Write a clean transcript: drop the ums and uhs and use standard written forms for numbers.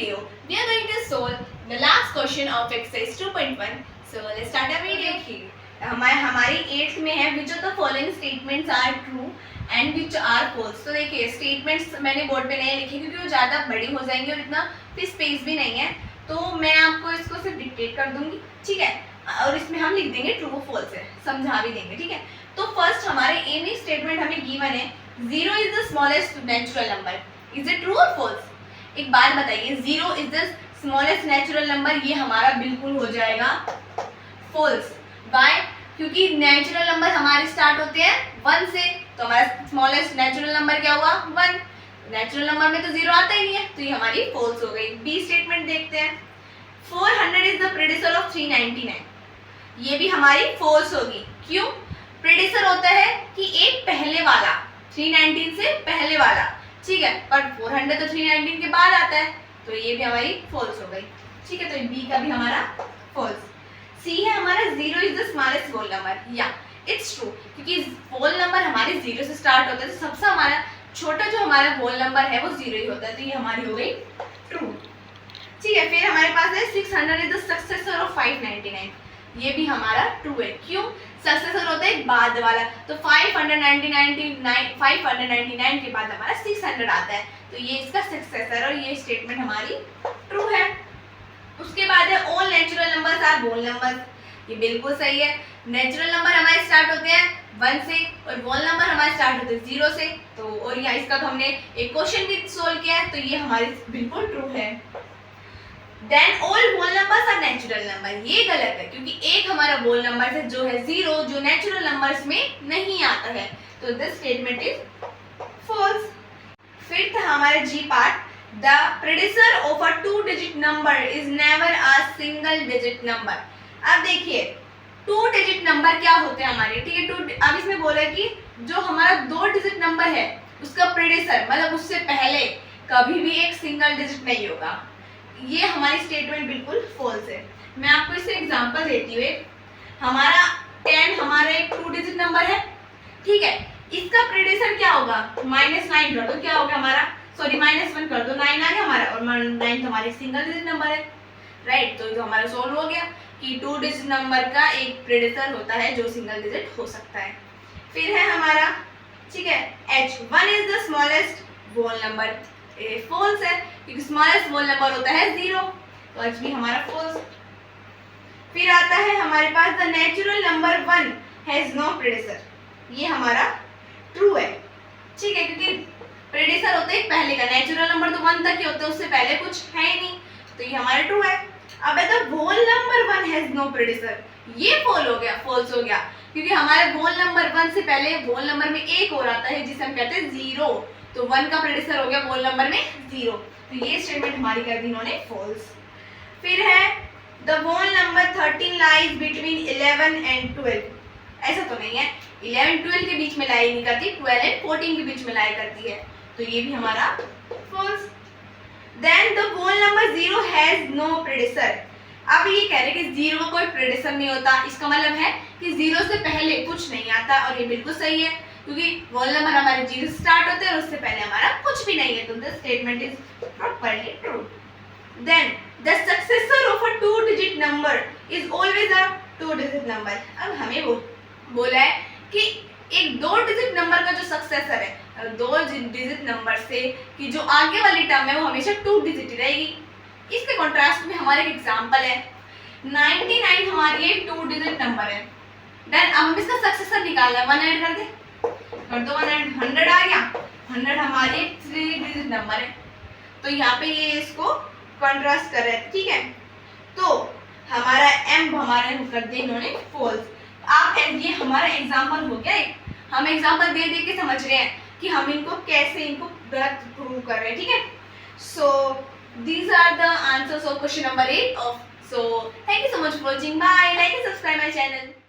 video, we are going to solve the last question of exercise 2.1. So let's start our video here. हमारी 8th में है which of the following statements are true and which are false. तो देखिए statements मैंने board पे नहीं लिखे क्योंकि वो ज़्यादा बड़ी हो जाएंगी और इतना फिर स्पेस भी नहीं है, तो मैं आपको इसको सिर्फ डिक्टेट कर दूंगी, ठीक है, और इसमें हम लिख देंगे ट्रू फॉल्स है, समझा भी देंगे, ठीक है। तो फर्स्ट हमारे ए में स्टेटमेंट हमें गिवन है 0 is the smallest natural number, is it true और फॉल्स? एक बात बताइए, 0 is the smallest natural number, ये हमारा बिल्कुल हो जाएगा फॉल्स। बाय, क्योंकि नेचुरल नंबर हमारे स्टार्ट होते हैं 1 से, तो हमारा स्मॉलेस्ट नेचुरल नंबर क्या हुआ 1। नेचुरल नंबर में तो 0 आता ही नहीं है, तो ये हमारी फॉल्स हो गई। बी स्टेटमेंट देखते हैं, 400 इज द प्रेडिसर ऑफ 399, ये भी हमारी फॉल्स होगी। क्यों? प्रेडिसर होता है कि एक पहले वाला 319 से पहले वाला, ठीक है, पर 400 तो 319 के बाद आता है, तो ये भी हमारी फॉल्स हो गई, ठीक है। तो बी का भी हमारा फॉल्स। सी है हमारा 0 is the smallest whole number, या इट्स ट्रू, क्योंकि होल नंबर हमारे 0 से स्टार्ट होता है, तो सबसे हमारा छोटा जो हमारा होल नंबर है वो 0 ही होता है, तो ये हमारी हो गई ट्रू, ठीक है। फिर हमारे पास है 600 इज द सक्सेसर ऑफ 599, ये भी हमारा ट्रू है। क्यों? सक्सेसर होता है बाद वाला, तो 599 के बाद हमारा 600 आता है, तो ये इसका सक्सेसर और ये स्टेटमेंट हमारी ट्रू है। उसके बाद है all natural numbers are whole numbers, ये बिल्कुल सही है। नेचुरल नंबर हमारे स्टार्ट होते हैं 1 से और होल नंबर हमारे स्टार्ट होते हैं 0 से, तो और यहाँ इसका तो हमने एक क्वेश्चन भी सोल्व किया है, तो ये हमारी बिल्कुल ट्रू है। Then all whole numbers are natural number, ये गलत है, क्योंकि एक हमारा होल नंबर है जो है 0, जो नेचुरल नंबर्स में नहीं आता है, तो दिस स्टेटमेंट इज फॉल्स। फिर था हमारा G part, the predecessor of a 2 digit number is never a single digit number. अब देखिए 2 डिजिट नंबर क्या होते हैं हमारे, ठीक है। अब इसमें बोला कि जो हमारा 2 डिजिट नंबर है उसका प्रेडिसर मतलब उससे पहले कभी भी एक सिंगल डिजिट नहीं होगा, ये हमारी स्टेटमेंट बिल्कुल फॉल्स है। मैं आपको इससे एग्जांपल देती हूँ। हमारा 10 हमारा एक 2 डिजिट नंबर है, ठीक है, इसका प्रेडिसर क्या होगा -9 कर दो, क्या होगा हमारा, सॉरी -1 कर दो, 9 आ गया हमारा, और 9 हमारी सिंगल डिजिट नंबर है, राइट। तो जो हमारा सोल्व हो गया कि 2 डिजिट नंबर का एक प्रेडिसर होता है जो सिंगल डिजिट हो सकता है। फिर है हमारा, ठीक है, H1 is the smallest whole number, false है, क्योंकि स्मॉलेस्ट होल नंबर होता है 0, तो H भी हमारा फॉल्स। फिर आता है हमारे पास the natural number 1 has no predecessor, ये हमारा ट्रू है, ठीक है, क्योंकि प्रेडिसर होता है पहले का, नेचुरल नंबर तो 1 तक ही होता है, उससे पहले कुछ है ही नहीं, तो ये हमारा ट्रू है। अब है the whole number 1 has no predecessor, ये फॉल्स हो गया, क्योंकि हमारे होल नंबर 1 से पहले होल नंबर में एक और आता है जिसे हम कहते हैं 0, तो 1 का प्रेडिसर हो गया होल नंबर में 0, तो ये स्टेटमेंट हमारी कर दी इन्होंने फॉल्स। फिर है the whole number 13 lies between 11 and 12, ऐसा तो नहीं है, 11-12 के बीच में लाई नहीं करती, 12 एंड 14 के बीच में लाई करती है, तो ये भी हमारा false. Then the whole number 0 has no predecessor, अब ये कह रहे कि 0 का कोई प्रेडिसर नहीं होता, इसका मतलब है कि 0 से पहले कुछ नहीं आता, और ये बिल्कुल सही है, क्योंकि होल नंबर हमारे 0 से स्टार्ट होते हैं और उससे पहले हमारा कुछ भी नहीं है, तो this statement is properly true. Then the successor of a 2 digit number is always a 2 digit number, अब हमें वो बोला है कि एक 2 डिजिट नंबर का जो सक्सेसर है 2 डिजिट नंबर से कि जो आगे वाली टर्म है वो हमेशा 2 डिजिट रहेगी। इसके कॉन्ट्रास्ट में हमारे एक एग्जांपल है, 99 हमारी एक 2 डिजिट नंबर है। देन अब हम इसका सक्सेसर निकालना है, 1 ऐड कर दे, कर दो 1 ऐड, 100 आ गया, 100 हमारी एक 3 डिजिट नंबर है, तो यहाँ पे ये इसको कॉन्ट्रास्ट कर रहे हैं, ठीक है। तो हमारा m हमारे कर दिया इन्होंने फॉल्स। आप ये हमारा एग्जांपल हो गया, हम एग्जांपल दे दे के समझ रहे हैं कि हम इनको कैसे इनको गलत प्रूव कर रहे हैं, ठीक है। सो these are the answers of question number 8 of, so thank you so much for watching, bye, like and subscribe my channel.